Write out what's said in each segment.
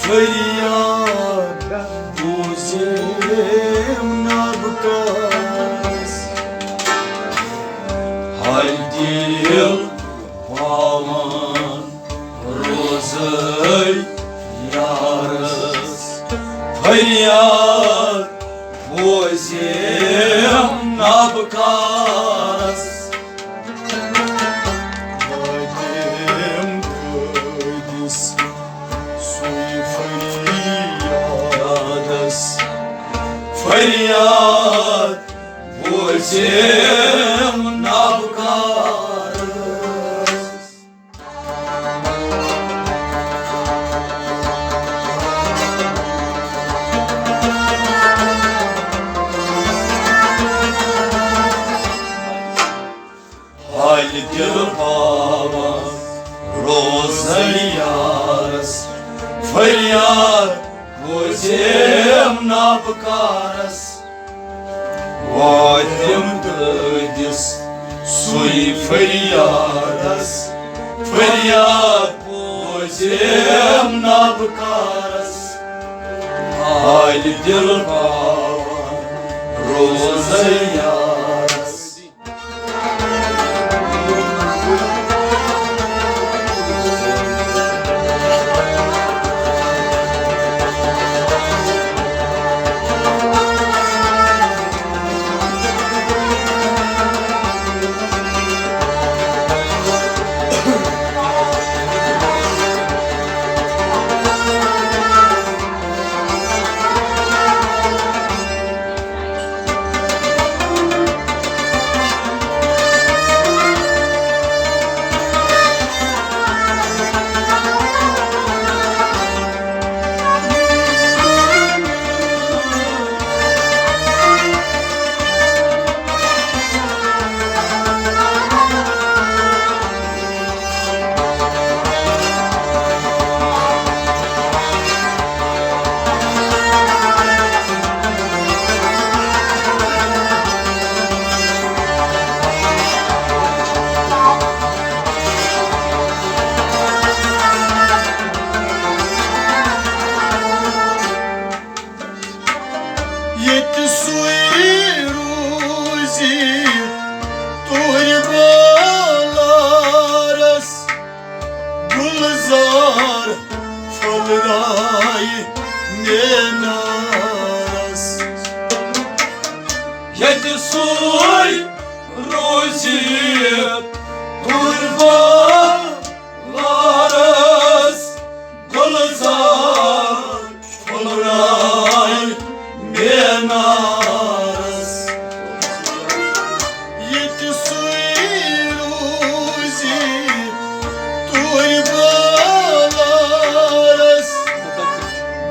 فریاد بوزیم نبکس های دل پامان روزی یارس فریاد بوزیم نبکس فریاد بوزیم نبکس های دل پامان روزی یارس فریاد بوزیم نبکس وادیم دادیس سوی فریادس فریاد بوزیم نبکس های دل پامان روزی یارس Yetti suyu ruzi turbalarız Gulzar falray nenaras Yetti suyu ruzi turbalarız Gulzar falray Benaras Yetti suyruzi turbalarız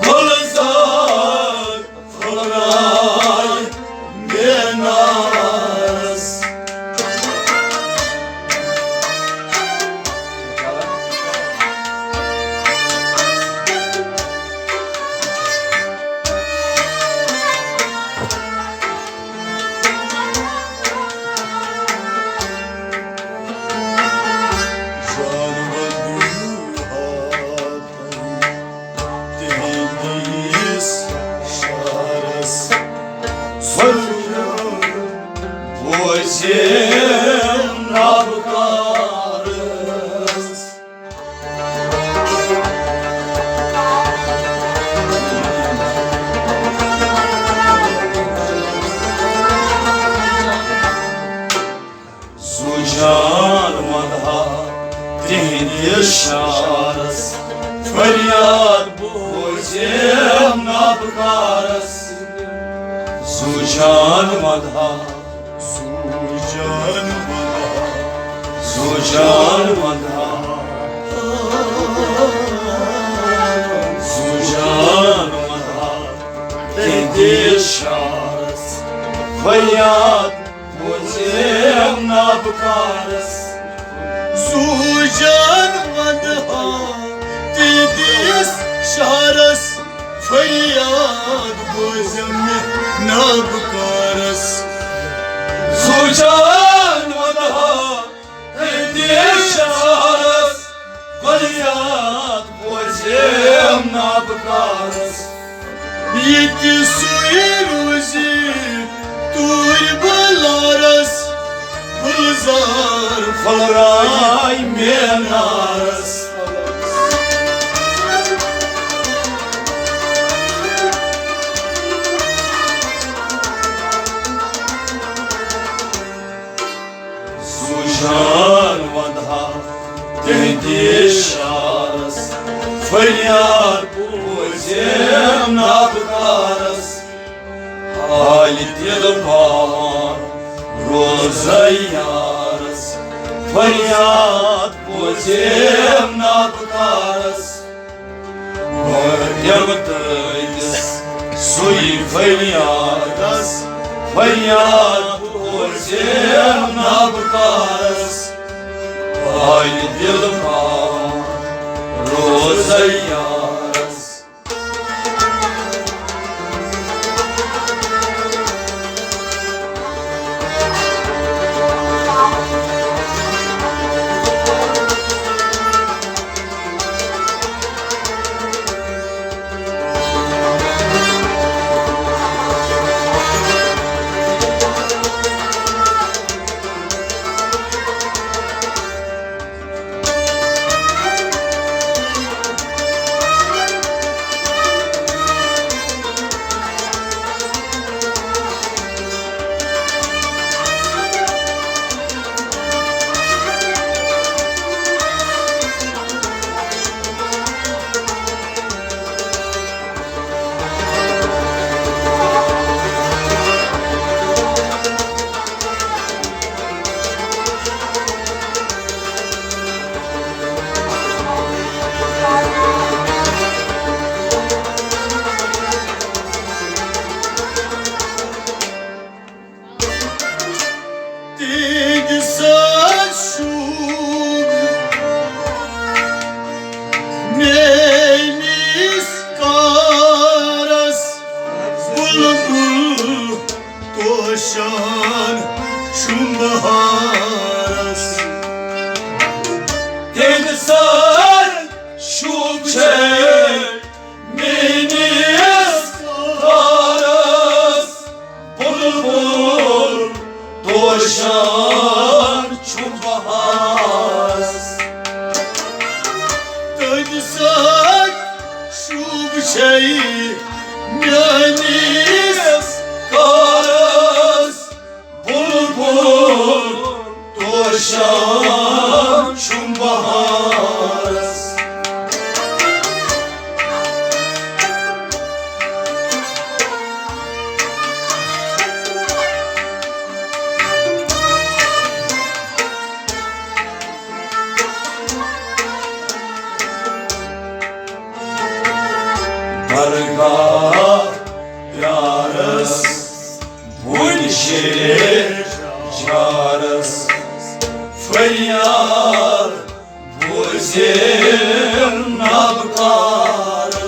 Golzar falray Benaras Bozim nabkarız Zucan madha dihni şarız Feryat bozim nabkarız Zucan madha Sujan madha Dedi şahs Feryat bozim nabkarız Sujan madha Dedi şahs Feryat bozim nabkarız Sujan madha Dedi şahs Feryat bozim nabkaras Yeti suiruzi turbalaras Gulzar falray menaras Sujan vadha Tehdiş Feryat buzem nabkaras Halit yılpar rozayaras Feryat buzem nabkaras Yavtayız suy feryadas Feryat buzem nabkaras Halit yılpar rozayaras Toşan şumbaharas Densar şubçel Menis karas Bulbul toşan şumbaharas Densar şubçel Menis karas Bulbul toşan şumbaharas Dargah yaras Bunşir yaras Feryat buzem nabkaras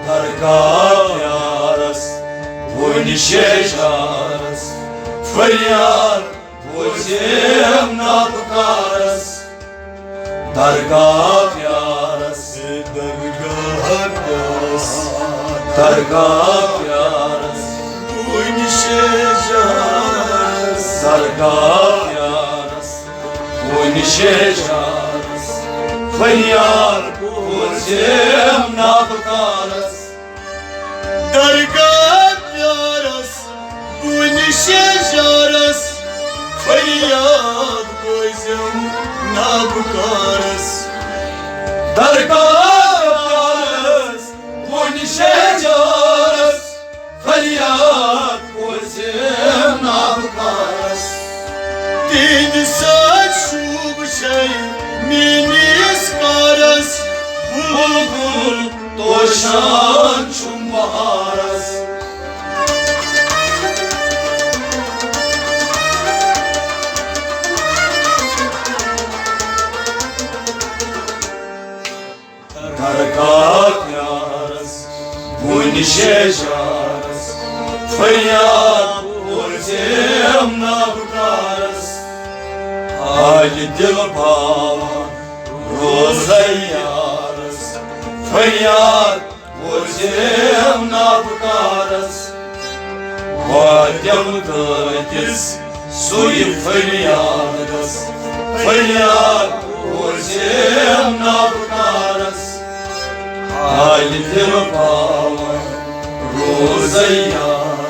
Dargah yaras Bunşir yaras Feryat buzem nabkaras Dargah yaras Dargah yaras Bunşejaras Dargah yaras Bunşejaras Feryat buzem nabkaras Dargah yaras Bunşejaras Feryat buzem nabkaras Dargah yaras Bunşejaras Feryat buzem nabkaras Densar şubçel Menis karas Bulbul toşan şumbaharas Dargah yaras Bunşejaras feryat vurcem nabkaras hali dil pavan rozayaras feryat vurcem nabkaras vadem dătis sui feryadas feryat vurcem nabkaras hali dil pavan rozayaras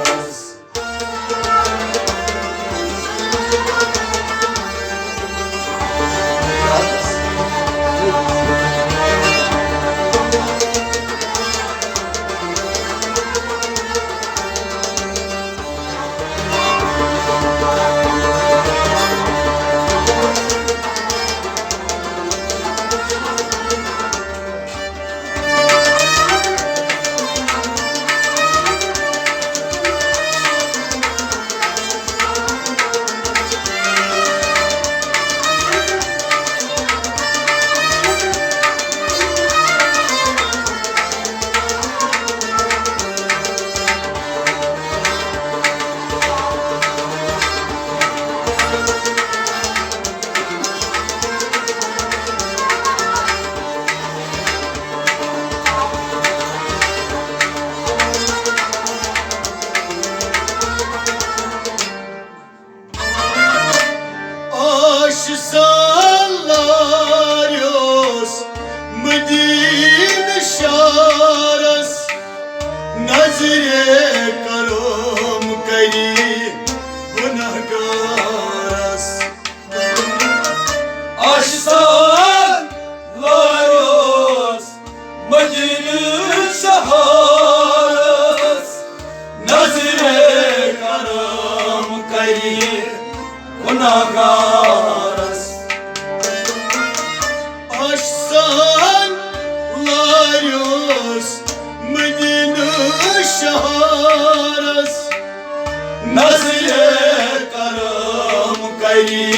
salarios Medine şaras Nazire karom kari Gunahgaras salarios Medine şaras Nazire karom kari Gunahgaras salarios Medine şaras Nazire karam kari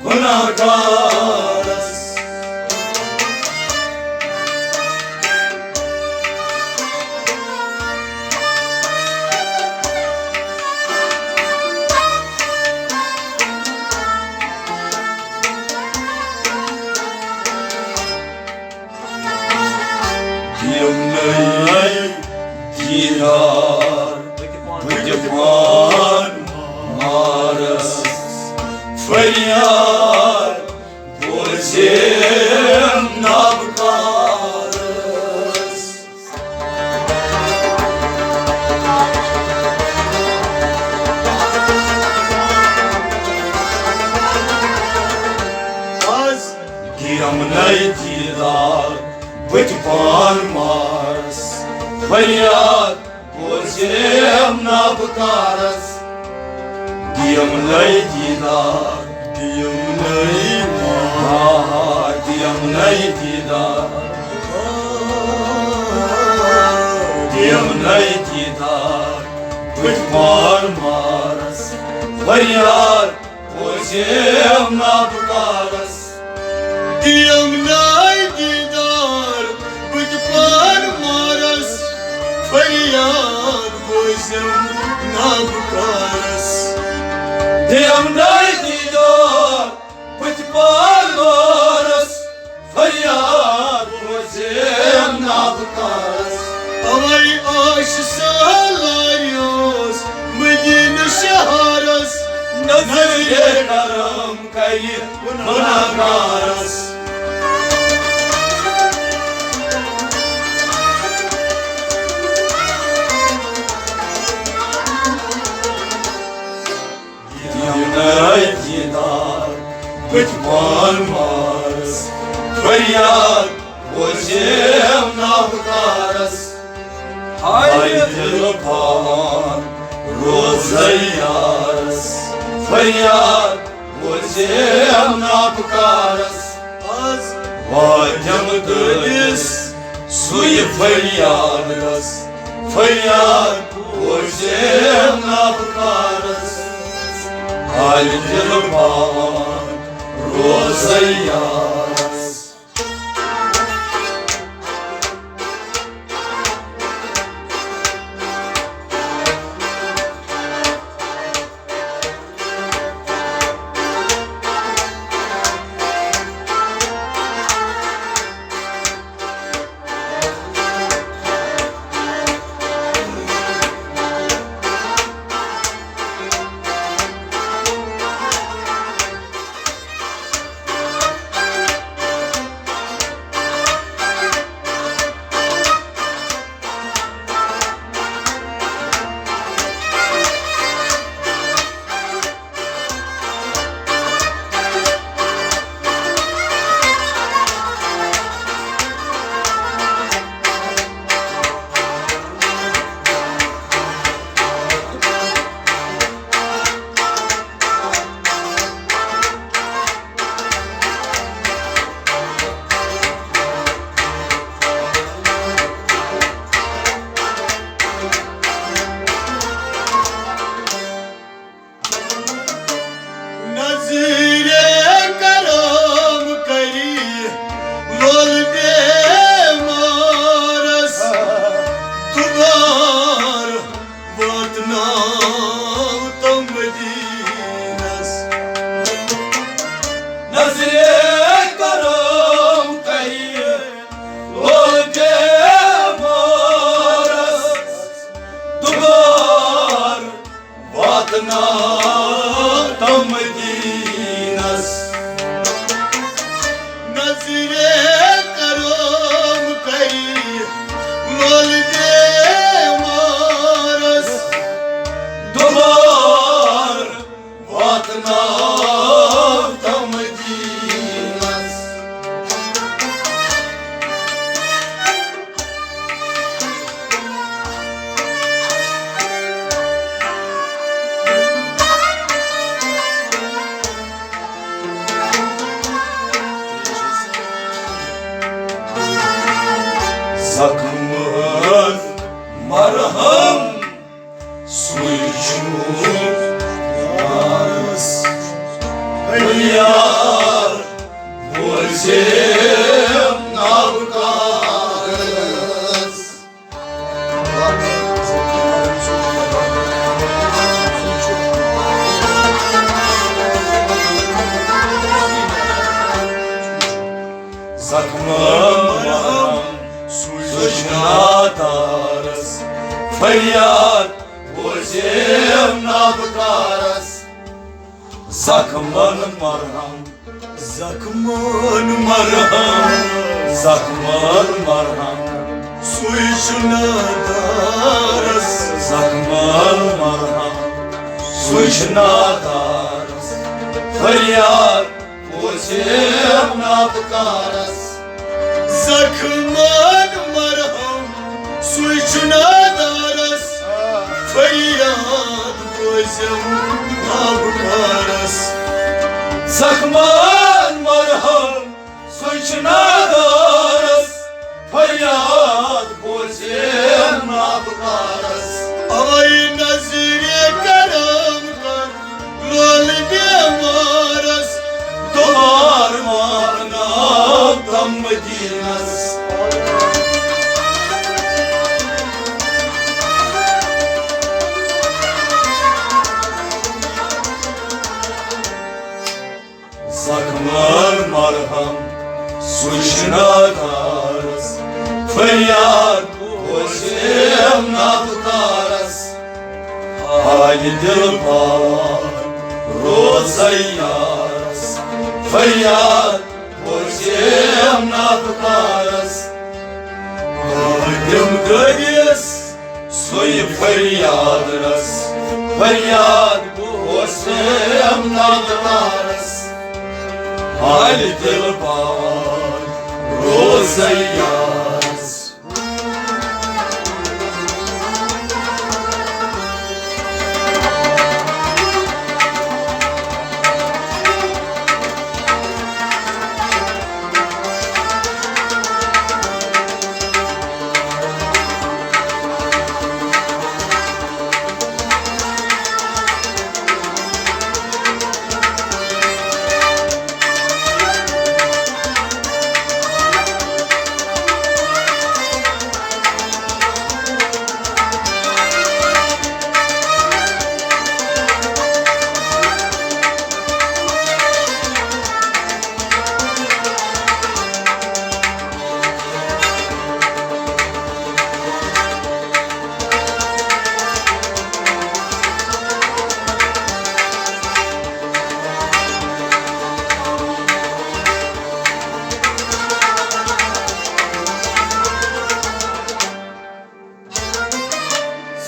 Gunahgaras Yemnay dirar Bıcıpan maras Feryat vurcem nabkaras Az yemnay dirar Bıcıpan maras Feryat vurcem nabkaras Diyemnay didar Diyemnay didar Diyemnay didar Diyemnay didar Bıcıpan maras Feryat vurcem nabkaras Diyemnay didar Bıcıpan maras Feryat vurcem nabkaras Diyemnay didar Bıcıpan maras Feryat vurcem nabkaras Ay aş salarios Medine şaras Nazire karam kari Gunahgaras Diyemnay didar Bıcıpan maras Feryat vurcem nabkaras Haydi pavan rozayaras Feryat vurcem nabkaras Vadem dătis sui feryadas Feryat vurcem nabkaras Haydi pavan rozayaras مرهم suçunaz Feryat Bozem navkarız Zakmam suçnadarız Feryat Bozem navkarız Zakman marham Zakman marham Su içnadarız Zakman marham Su içnadarız Feryat Bozem navkarız Zakman marham Su içnadarız Feryat Bozem navkarız Zakman marham suçnadarız Feryat Bozem navkarız Ay nazire karam kar Lol bemarız Dolar manam Medinas Zakman marham suçnadarız Feryat Bozem navkarız Hali dilbar rozayarız Feryat Bozem navkarız Halim gayes soy feryadırız Feryat Bozem navkarız Hali dilbar rozayarız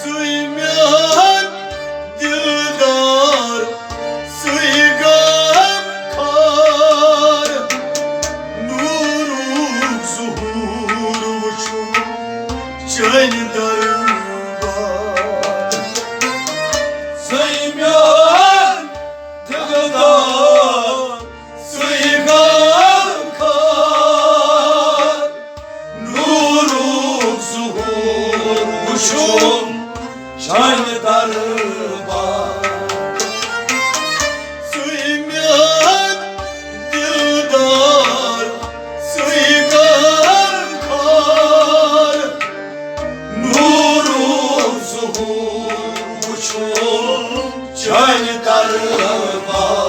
Zuymiyan dildar Suygam kar Nuruk zuhur uçum Çaydarım var Sıymayan tıgıdan Suygam kar Nuruk zuhur uçum Çaylı darba Zuymiyan dildar Suygam kar Nurun zuhur uçum Çaylı darba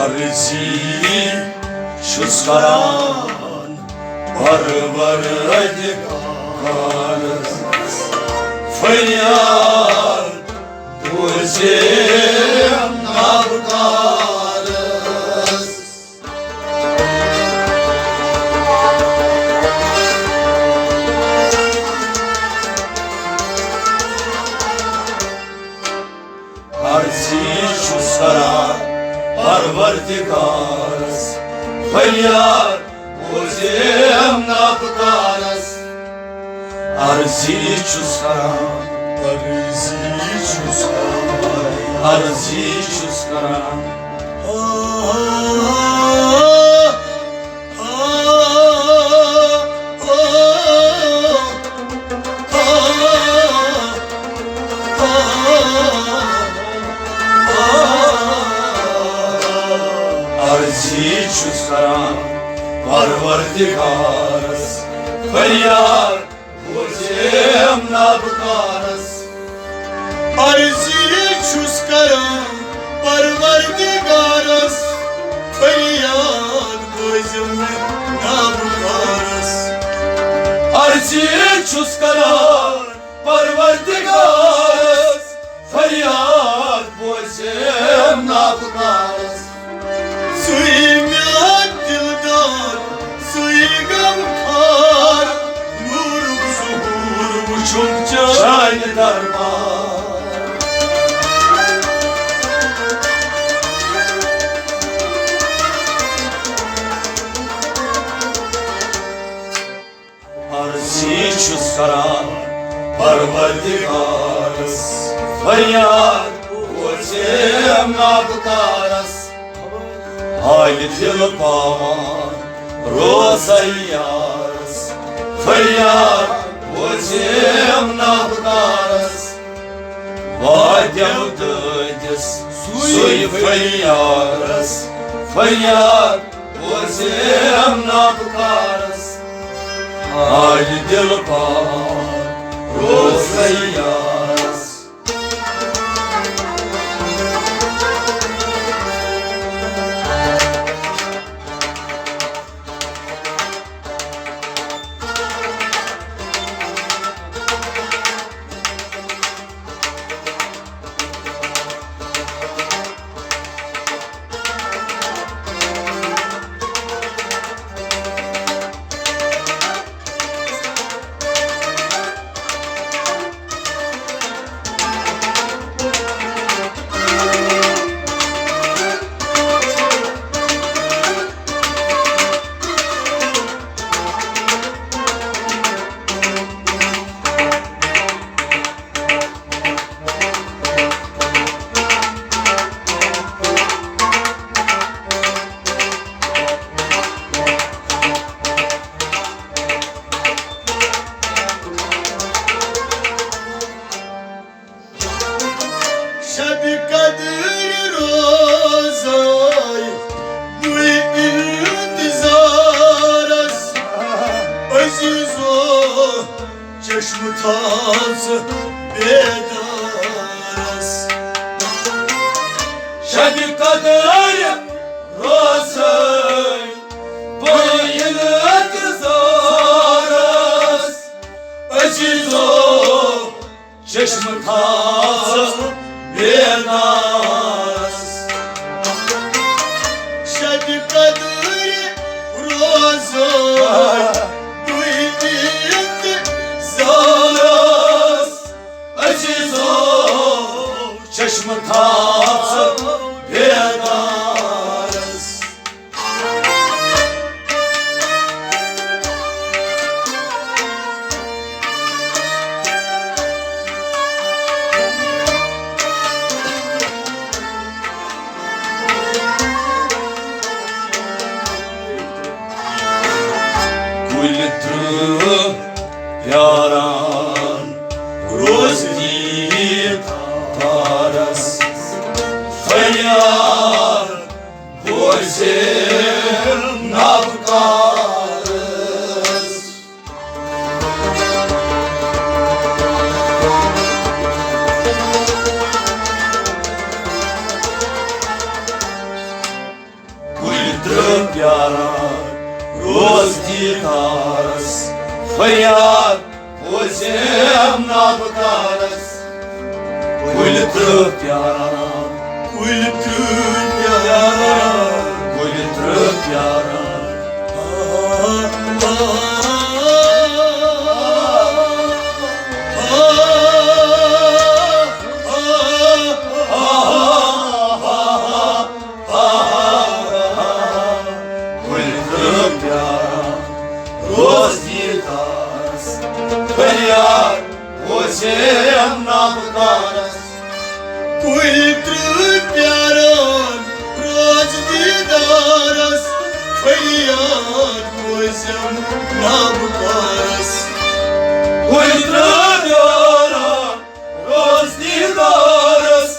Arzi şuskaran var hadi karız Feryat Bozem navkarız Arzi şuskaran var dikarız Feryat Bozem navkarız Арзичу скаран, Арзичу скаран, арзичу скаран. Арзичу скаран, парвардигарас, фарьяр бузем набкарас. Arziçu skaran, parvardigaras, feryat gözümle nabkaras. Arziçu skaran, parvardигарас, фарьяд бузем набкарас. Suimyat dildar, suigam kar, nur zuhur bu çokça. Şahane darman. Арзичу скаран, парвардигарас, фарьяд бузем набкарас. Haydi pavan, rozayas, feryat bozem nabkaras. Vadem dödes, suy feryaras, feryat bozem nabkaras. Haydi pavan, rozayas. Şebi kadir rozay, bu iltizaras. Aziz o çeşm tazı bedaras. Şebi kader rozay, boyunu kızaras. Aziz o çeşm tazı bedaras. Şebi kadir rozay, bu iltizaras. Aziz o çeşm tazı bedaras. Kultru yaran rozdi taras. Feryat bozem nabkaras. Kultru yaran rozdi taras. Feryat bozem nabkaras. Kultru yaran, Kultun yaran, kultru yaran. Kultru yaran, rozdi taras. فریاد بۆچێم نابکارەس کوی ترک پیاران ڕۆژ دیدارەس فەریاد بۆزم نابکارەس ویترە دیاران ڕۆزنی دارەس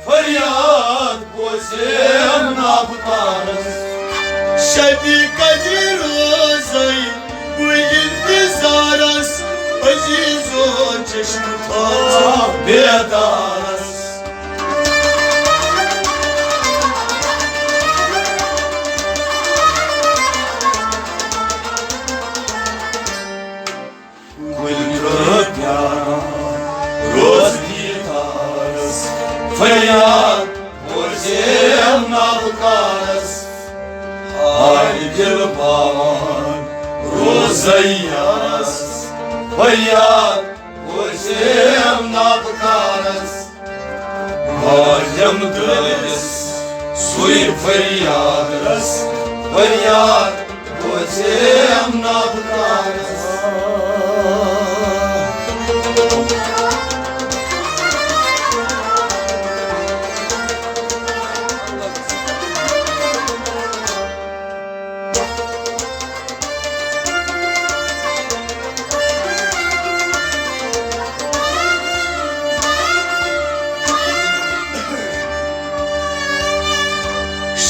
فریاد بۆچێم نابکارەس شەبی قەدری ڕۆزەی بووی ئینتیزارەس عەزیز و چەشم تاچە بێدارەس فریاد بۆچێم نابکارەس های دل باوان ڕۆزەی یارەس فریاد بۆچێم نابکارەس هایم دڵس سوی فریادرەس فریاد بۆچێم نابکارەس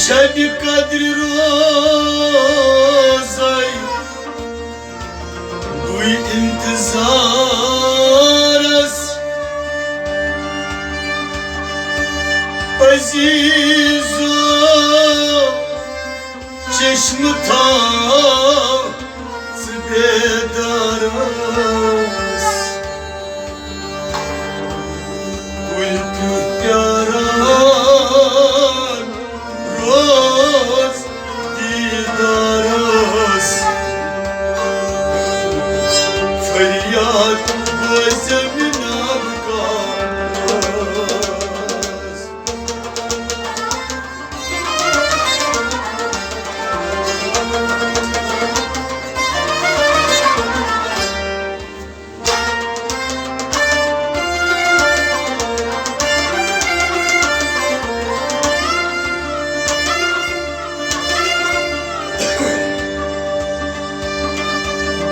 شەبی قەدری ڕۆزەی بووی ئینتیزارەس عەزیز و چەشم تاچ بێدارەس کوی ترک پیاران ڕۆژ دیدارەس فەریاد بۆزم نابکارەس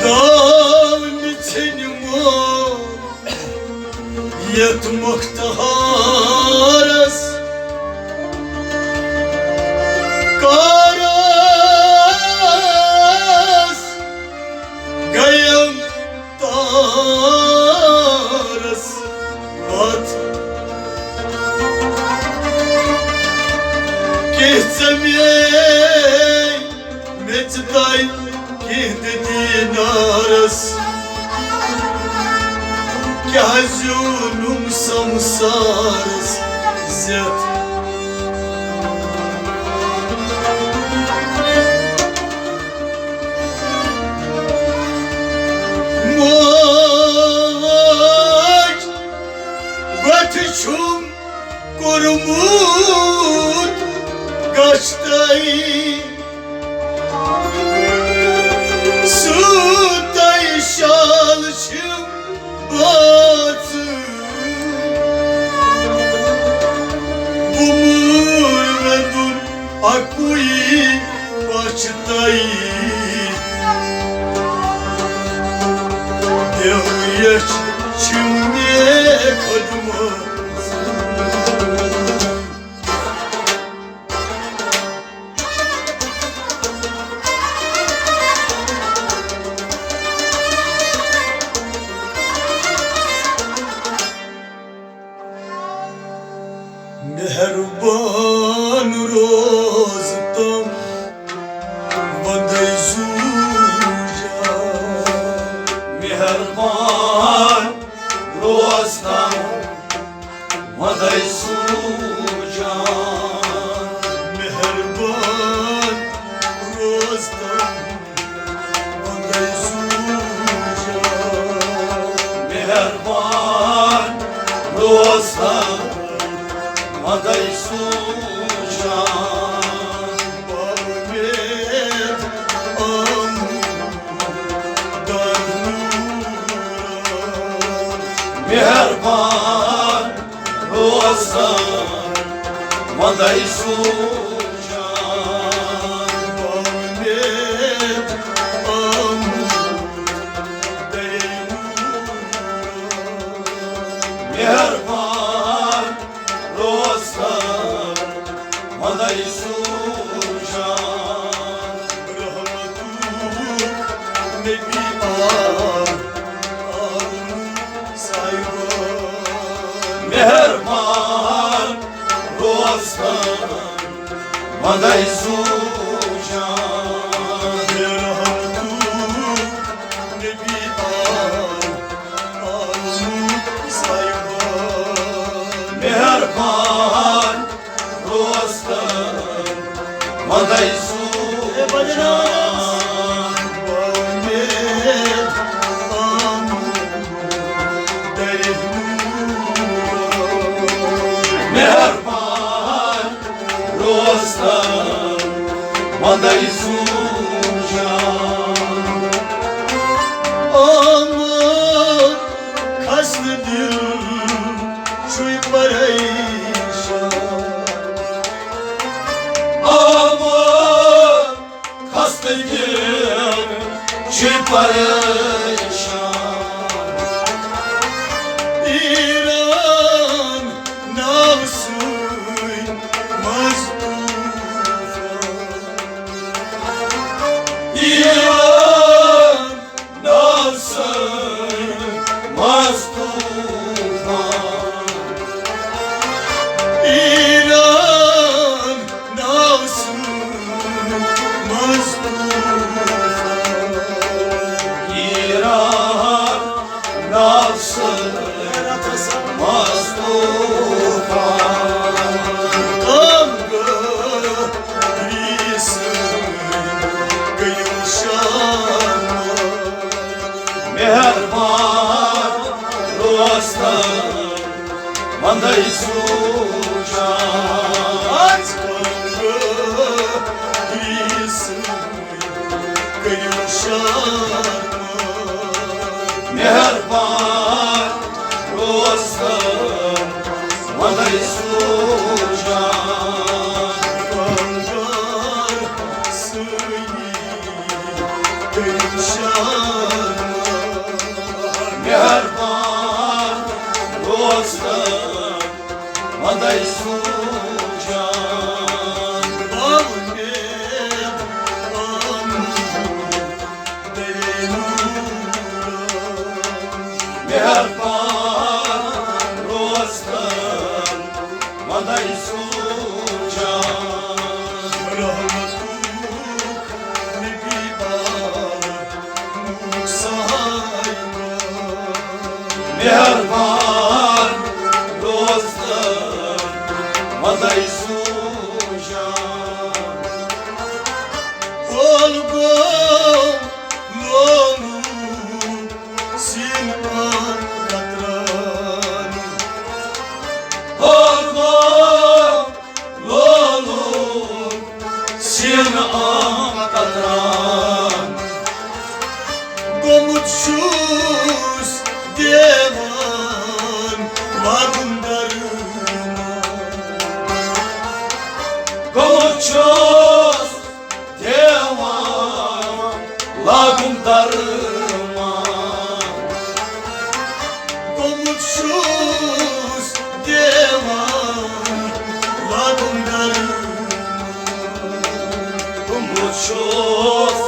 داوم içinimo yetmekte hares karas gayem taras at kihsemiyey meçday dinaras ki hazunum samsaras zet Moç batışım kurmut kaçtay Suday şalışım batı Bumur ve dur akuyi baştay Devyeç çimne kadma Mehriban roztam Vaday zuja مهربان روستم رستم مادای سوژان Ahmet Amur مهربان رستم مادای سوژان Rahmatuk Nebi Arun Sayran مهربان رستم مادای سوژان Rahmatuk Nebi Arun Sayran مهربان رستم مادای سوژان Ahmet Amur مهربان رستم مادای سوژان Aman kaslıdır şu parayşa Aman kastedin şu perişan İran navsın mazlufa İran nasıl mastufan İran navsın mazlufa İran nasıl mastufan Kavga lisan gıyılşanma Mehriban Rostam Manday Sucan Kavga lisan gıyılşanma Mehriban Rostam Manday Sucan Kangar sıyı gıyılşanma Mehriban Rostam Manday Sucan Ahmet Amur Mehriban Rostam Manday Sucan Rahmatuk Nebi Arun Sayran Mehriban Rostam Manday Sucan Olgom lonu sinan katran Olgom lolum Sinan katran Gomutsuz devan vagındarıma Koçuz devan Lagum darıma Gomutsuz devan vagındarıma Koçuz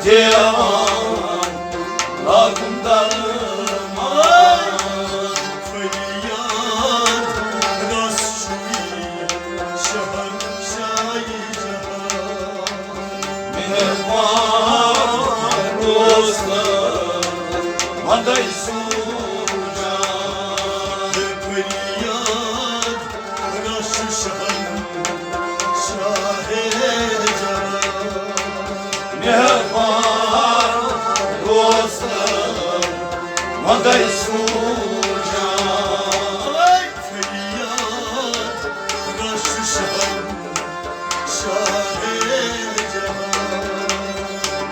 devan Lagum darıma Feryat Rasûl-i Şehenşâh-i Cehan Mehriban Rostam Manday Sucan Feryat Rasûl-i Şehenşâh-i Cehan Mehriban Rostam Manday Sucan Feryat Rasûl-i Şehenşâh-i Cehan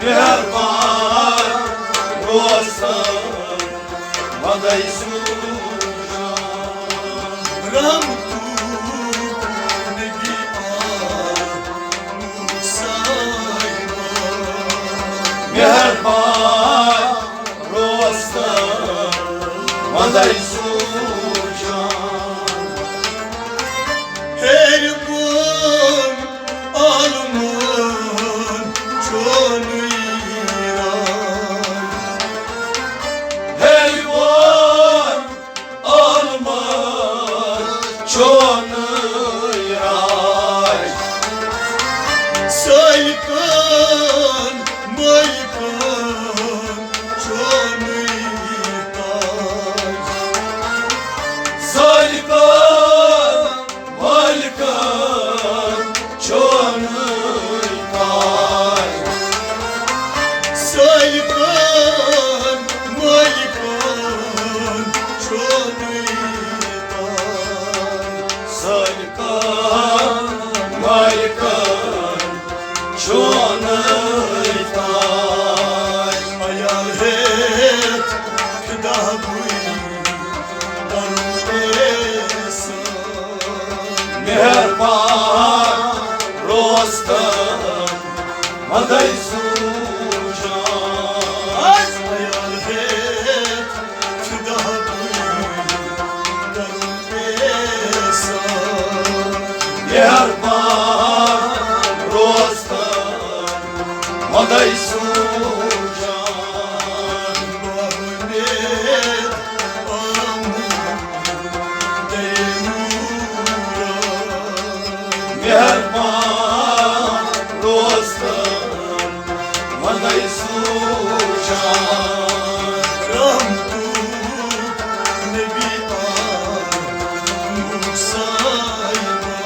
Mehriban Rostam Manday Sucan Rahmet Maday sucan Her gün alımın çonu iran Heyvan alma çonu yay Saykan maykan çonu iran Saykan malkan çonu yay Saykan maykan çonu iran Saykan malkan çonu yay Hayal et kıdabı darım esan Mehربان رستم Maday sucan Hayal et kıdabı darım esan Mehربان رستم Maday sucan Muhammed amur deymura Mehrبان رستم Maday sucan Ramtu Nebi Musa'yla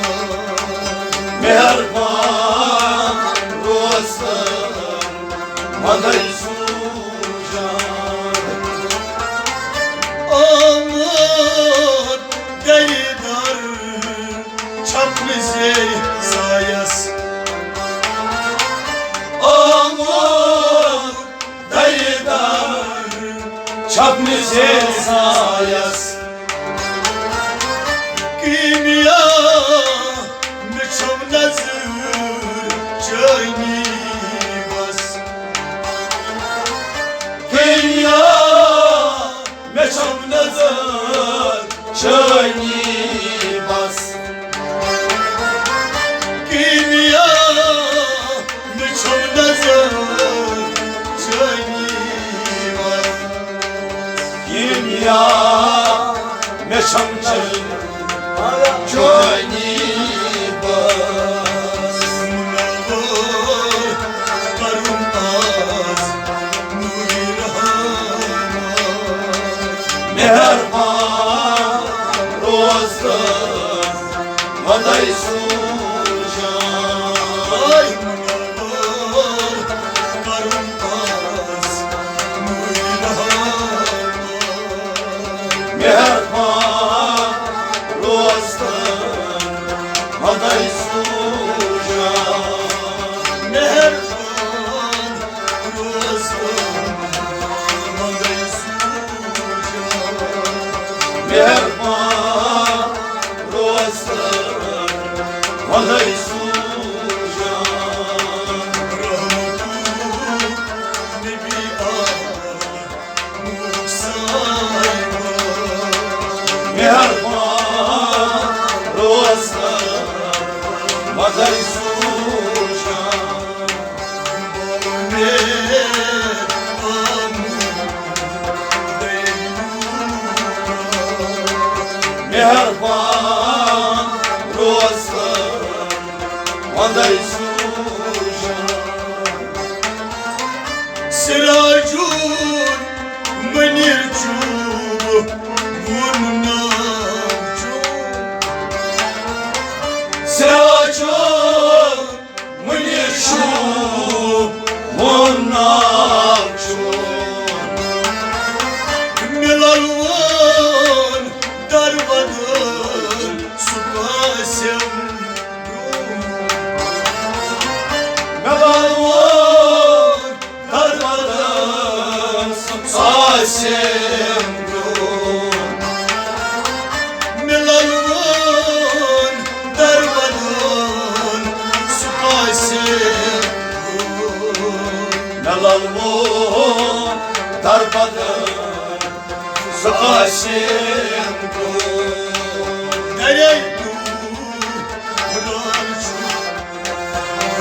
Mehrبان رستم Maday sucan Aman deydar çaplıze sayas Aman dayıdar çapni sayas Kimya meçam nazır çayni bas Kenya meçam nazar çayni bas Kimya meçam nazır çayni bas Kenya meçam çayni bas Münavvar karım az Nurirahat Mehrبان رستم Maday sucan Ay münavvar karım az Nurirahat Mehrبان رستم Maday sucan Mehrban Rostam Maday sucan Mehrبان رستم Maday sucan Rahmetu Nebi Musa'yla Mehrبان رستم Maday sucan Muhammed amur deymura Mehrبان رستم Maday sucan Siracun menircu vurnavcu Siracun mınişu Munnakşun Melalvan darbadan supasem Melalvan darmadan Asem Melalvan darbadan supasem Melalvan darbadan سقاسم تو Nereye Kur'an-ı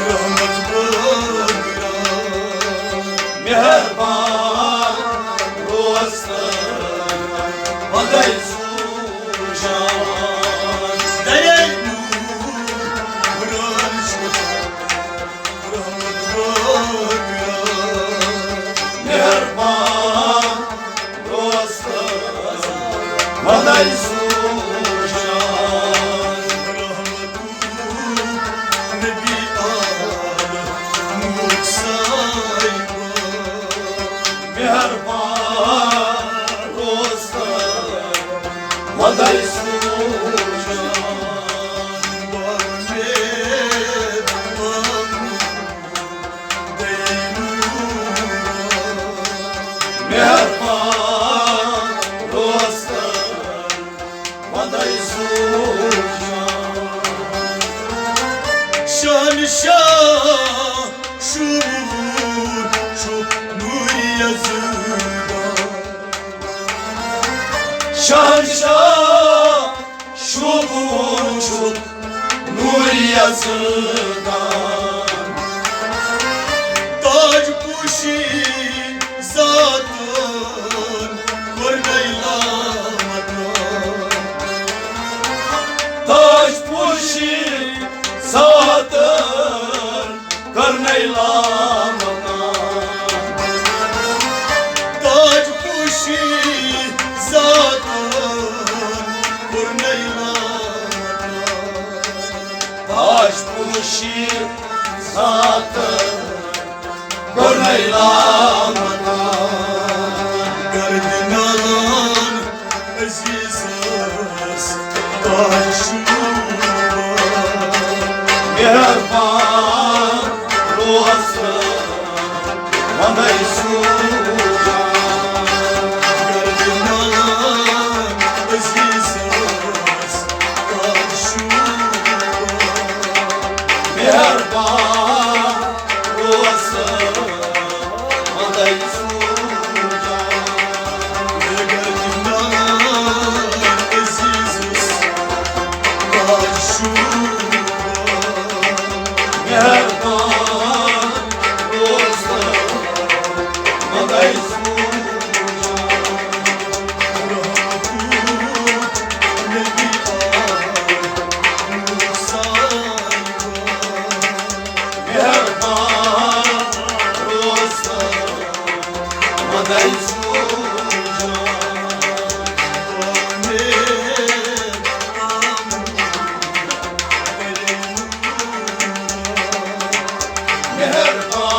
rahmet bırak Mehربان روستن Vaday sujan Nereye Kur'an-ı rahmet bırak Mehربان روستن Vaday sujan Nebi Ala Mutsayba Mehربان روستن Vaday sujan Mehrban dostum Vaday sujan Şan şah şuur şu nur yazıda Şan şah şu buçuk nur yazıdan Tac kuşi zatın korneylamadan Taş puşi satır karneylamadan Tac kuşi zatın korneylamadan Taş puşi satır karneylamadan Gardın alan aziz taşıma Mehrban ruhasın Vaday sujan Gardın alan aziz taşıma Mehrban ruhasın Vaday sujan Gardın alan aziz taşıma Mehrban ruhasın Vaday sujan Mehrban ruhasın Vaday sujan Mehrban